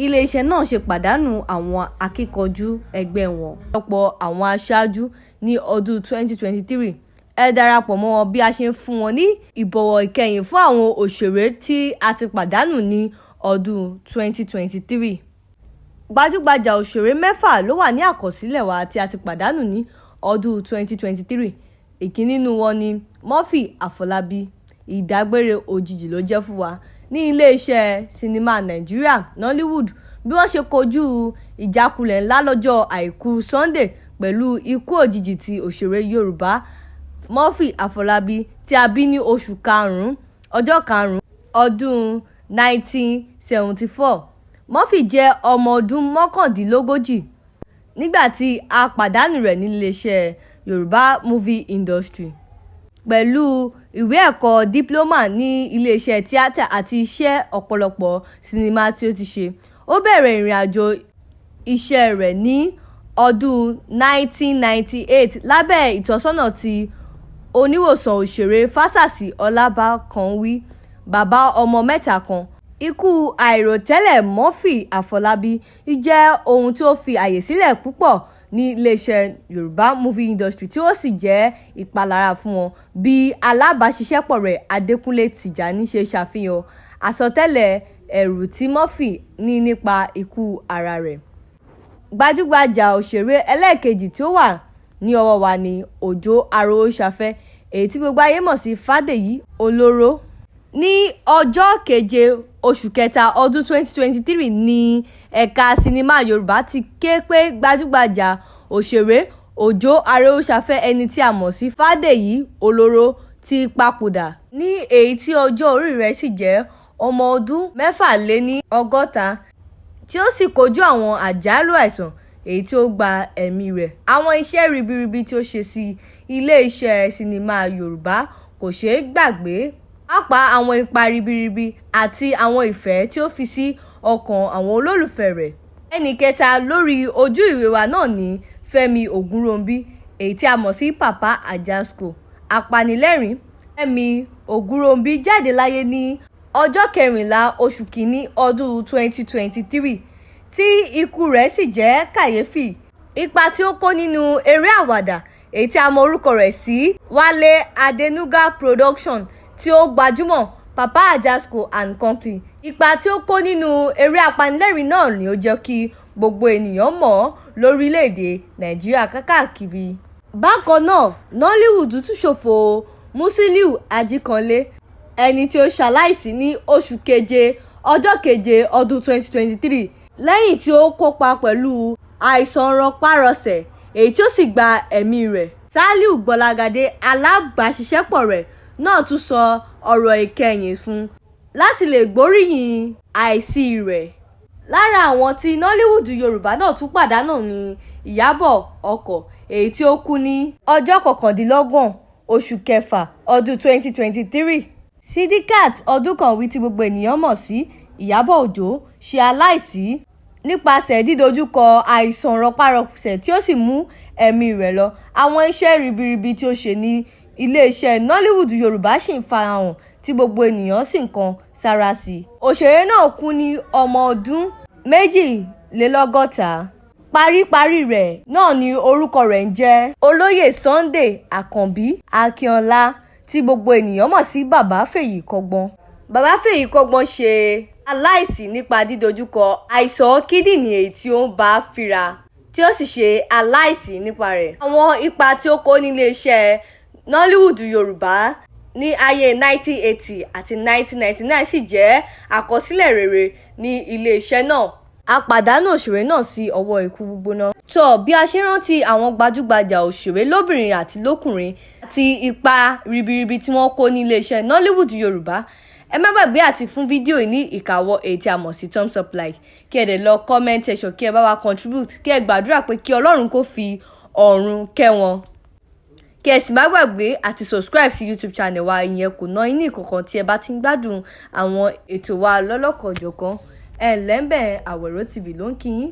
iléeṣẹ́ náà ṣe pàdánù àwọn akíkanjú ẹgbẹ́ wọn. Ọ̀pọ̀ àwọn aṣáájú ní ọdún 2023 ẹ darapọ̀ mọ́ wọn bí a ṣe ń fún wọn ní ìbọ̀wọ̀ ìkẹyìn fún àwọn òṣèré tí a ti pàdánù ní ọdún 2023. Gbajúgbajà òṣèré 6 ló wà ní àkọsílẹ̀ wa tí a ti pàdánù ní ọdún 2023. Ìkíní nínú wọn ni Murphy Àfọlábí. Ìdágbére òjijì ló jẹ́ fún wa ní iléeṣẹ́ sinimá Nàìjíríà Nollywood bí wọ́n ṣe kojú ìjákulẹ̀ ńlá lọ́jọ́ Àìkú Sunday pẹ̀lú ikú òjijì ti òṣèré Yorùbá Murphy Àfọlábí tí a bí ní oṣù karùn-ún ọjọ́ karùn-ún ọdún 1974. Murphy jẹ́ ọmọ ọdún 39 nígbà tí a pàdánù rẹ̀ ní iléeṣẹ́ Yorùbá Movie Industry. Pẹ̀lú ìwé ẹ̀kọ́ dípílọ́mà ní iléeṣẹ́ tíátà àti iṣẹ́ ọ̀pọ̀lọpọ̀ sinimá tí ó ti ṣe, ó bẹ̀rẹ̀ ìrìn àjò iṣẹ́ rẹ̀ ní ọdún 1998 lábẹ́ ìtọ́sọ́nà ti oníwòsàn òṣèré Fásásí Ọlábákanwí, bàbá ọmọ 3 kan. Ikú àìròtẹ́lẹ̀ Murphy Àfọlábí jẹ́ ohun tí ó fi àyè sílẹ̀ púpọ̀ ní iléeṣẹ́ Yorùbá Movie Industry tí ó sì jẹ́ ìpalára fún wọn, bí alábàáṣiṣẹ́pọ̀ rẹ̀ Adékúnlé Tìjání ṣe ṣàfihàn àsọtẹ́lẹ̀ ẹ̀rù tí Murphy ní nípa ikú ara rẹ̀. Gbajúgbajà òṣèré ẹlẹ́ẹ̀kejì tí ó wà ní ọwọ́ wa ni Òjó Arósàfẹ́, èyí tí gbogbo ayé mọ̀ sí Fádèyí Olóró. Ní ọjọ́ 7 oṣù kẹta ọdún 2023 ní ẹ̀ka sinimá Yorùbá ti ké pé gbajúgbajà òṣèré Òjó Arósàfẹ́ ẹni tí a mọ̀ sí Fádèyí Olóró ti papòdà ní èyí tí ọjọ́ orí rẹ̀ sì jẹ́ ọmọ ọdún 64 tí ó sì kojú àwọn àjálù àìsàn èyí tí ó gba ẹ̀mí rẹ̀. Àwọn iṣẹ́ ribiribi tí ó ṣe sí ilé-iṣẹ́ sinimá Yorùbá kò ṣeé gbàgbé, pàápàá àwọn ipa ribiribi àti àwọn ìfẹ́ tí ó fi sí ọkàn àwọn olólùfẹ́ rẹ̀. Ẹni kẹta lórí ojú ìwé wa náà ni Fẹ́mi Ògúnròǹbí, èyí tí a mọ̀ sí Papa Ajasco. Apanilẹ́rìn Fẹ́mi Ògúnròǹbí jáde láyé ní ọjọ́ 14 oṣù kìíní ọdún 2023 tí ikú rẹ̀ sì jẹ́ kàyéfì. Ipa tí ó kó nínú eré àwàdà èyí tí a mọ orúkọ rẹ̀ sí Wálé Adénúgà Production tí ó gbajúmọ̀ Papa Ajasco and Company. Ipa tí ó kó nínú eré apanilẹ́rìn náà ni ó jẹ́ kí gbogbo ènìyàn mọ̀ ọ́ lórílẹ̀‐èdè Nàìjíríà káàkiri. Bákan náà, Nollywood tún ṣòfò Musiliu Ajíkanlé, ẹni tí ó ṣaláìsí ní oṣù keje ọjọ́ 7 ọdún 2023 lẹ́yìn tí ó kópa pẹ̀lú àìsàn rọpárọsẹ̀ èyí tí ó sì gba ẹ̀mí rẹ̀. Sàlíù Gbọ́lágadé, alábàáṣiṣẹ́pọ̀ rẹ̀, náà tún sọ ọ̀rọ̀ ìkẹyìn fún láti lè gbóríyìn àìsí rẹ̀. Lára àwọn tí Nollywood Yorùbá náà tún pàdánù ní Ìyábọ̀ Ọkọ̀, èyí tí ó kú ní ọjọ́ 29 oṣù kẹfà ọdún 2023. Sidikat Ọdúnkànwí tí gbogbo ènìyàn mọ̀ sí Ìyábọ̀ Òjó ṣe aláìsí nípasẹ̀ dídojúkọ àìsàn rọpárọsẹ̀ tí ó sì mú ẹ̀mí rẹ̀ lọ. Àwọn iṣẹ́ ribiribi tí ó ṣe ní iléeṣẹ́ Nollywood Yorùbá sì ń farahàn tí gbogbo ènìyàn sì ń kan sára sí. Òṣèré náà kú ní ọmọ ọdún 62. Paríparí rẹ̀ náà ni orúkọ rẹ̀ ń jẹ́ Olóyè Sunday Àkànbí Akínọlá tí gbogbo ènìyàn mọ̀ sí Bàbá Fèyíkọ́gbọ́n. Bàbá Fèyíkọ́gbọ́n ṣe aláìsí nípa dídojúkọ àìsàn kídìní èyí tí ó ń bá fínra tí ó sì ṣe aláìsí nípa rẹ̀. Àwọn ipa tí ó kó nílé iṣẹ́ Nollywood Yorùbá ní ayé 1980 àti 1999 sì jẹ́ àkọsílẹ̀ rere ní ilé iṣẹ́ náà. A pàdánù òṣèré náà sí ọwọ́ ikú gbígbóná. Bí a ṣe rántí àwọn gbajúgbajà òṣèré lóbìnrin àti lọ́kùnrin àti ipa ribiribi tí wọ́n kó ní iléeṣẹ́ Nollywood Yorùbá, ẹ má gbàgbé àti fún fídíò yìí ní ìkàwọ́ èyí tí a mọ̀ sí thumbs up like, kí ẹ dẹ̀ lọ comment section kí ẹ bá wa contribute, kí ẹ gbàdúrà pé kí Ọlọ́run kó fi ọ̀run kẹ́ wọn. Kí ẹ sì má gbàgbé àti subscribe sí YouTube channel wa, ìyẹn kò ná yín ní ìkankan tí ẹ bá ti ń gbádùn àwọn ètò wa lọ́lọ́kanòjọ̀kan. Ẹ ǹlẹ́ ńbẹ̀, Àwẹ̀ró TV ló ń kí yín.